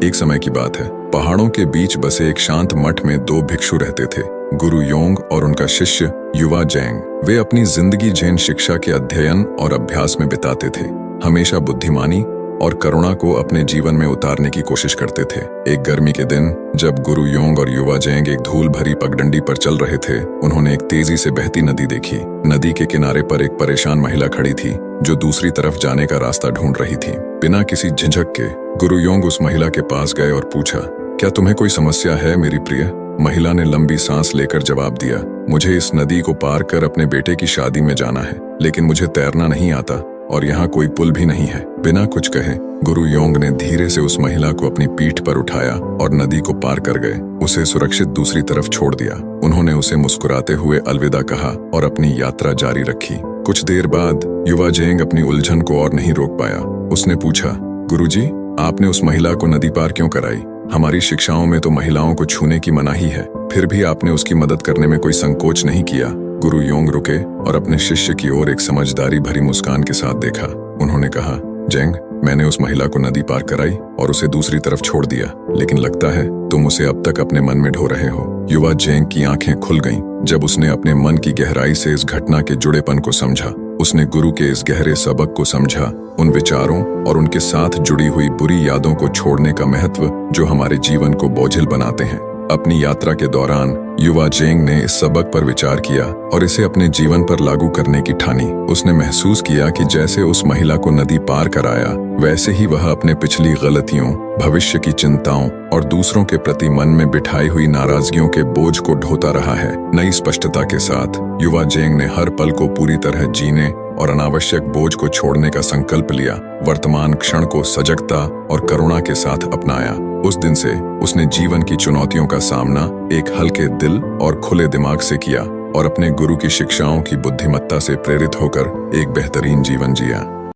एक समय की बात है, पहाड़ों के बीच बसे एक शांत मठ में दो भिक्षु रहते थे, गुरु योंग और उनका शिष्य युवा जेंग। वे अपनी जिंदगी जैन शिक्षा के अध्ययन और अभ्यास में बिताते थे, हमेशा बुद्धिमानी और करुणा को अपने जीवन में उतारने की कोशिश करते थे। एक गर्मी के दिन जब गुरु योंग और युवा जेंग एक धूल भरी पगडंडी पर चल रहे थे, उन्होंने एक तेजी से बहती नदी देखी। नदी के किनारे पर एक परेशान महिला खड़ी थी जो दूसरी तरफ जाने का रास्ता ढूंढ रही थी। बिना किसी झिझक के गुरु योंग उस महिला के पास गए और पूछा, क्या तुम्हें कोई समस्या है मेरी प्रिय? महिला ने लंबी सांस लेकर जवाब दिया, मुझे इस नदी को पार कर अपने बेटे की शादी में जाना है, लेकिन मुझे तैरना नहीं आता और यहाँ कोई पुल भी नहीं है। बिना कुछ कहे गुरु योंग ने धीरे से उस महिला को अपनी पीठ पर उठाया और नदी को पार कर गए, उसे सुरक्षित दूसरी तरफ छोड़ दिया। उन्होंने उसे मुस्कुराते हुए अलविदा कहा और अपनी यात्रा जारी रखी। कुछ देर बाद युवा जेंग अपनी उलझन को और नहीं रोक पाया। उसने पूछा, गुरुजी, आपने उस महिला को नदी पार क्यों कराई? हमारी शिक्षाओं में तो महिलाओं को छूने की मनाही है, फिर भी आपने उसकी मदद करने में कोई संकोच नहीं किया। गुरु योंग रुके और अपने शिष्य की ओर एक समझदारी भरी मुस्कान के साथ देखा। उन्होंने कहा, जेंग, मैंने उस महिला को नदी पार कराई और उसे दूसरी तरफ छोड़ दिया, लेकिन लगता है तुम उसे अब तक अपने मन में ढो रहे हो। युवा जेंग की आंखें खुल गईं जब उसने अपने मन की गहराई से इस घटना के जुड़ेपन को समझा। उसने गुरु के इस गहरे सबक को समझा, उन विचारों और उनके साथ जुड़ी हुई बुरी यादों को छोड़ने का महत्व जो हमारे जीवन को बोझिल बनाते हैं। अपनी यात्रा के दौरान युवा जेंग ने इस सबक पर विचार किया और इसे अपने जीवन पर लागू करने की ठानी। उसने महसूस किया कि जैसे उस महिला को नदी पार कराया, वैसे ही वह अपने पिछली गलतियों, भविष्य की चिंताओं और दूसरों के प्रति मन में बिठाई हुई नाराजगियों के बोझ को ढोता रहा है। नई स्पष्टता के साथ युवा जेंग ने हर पल को पूरी तरह जीने और अनावश्यक बोझ को छोड़ने का संकल्प लिया। वर्तमान क्षण को सजगता और करुणा के साथ अपनाया। उस दिन से उसने जीवन की चुनौतियों का सामना एक हल्के दिल और खुले दिमाग से किया और अपने गुरु की शिक्षाओं की बुद्धिमत्ता से प्रेरित होकर एक बेहतरीन जीवन जिया।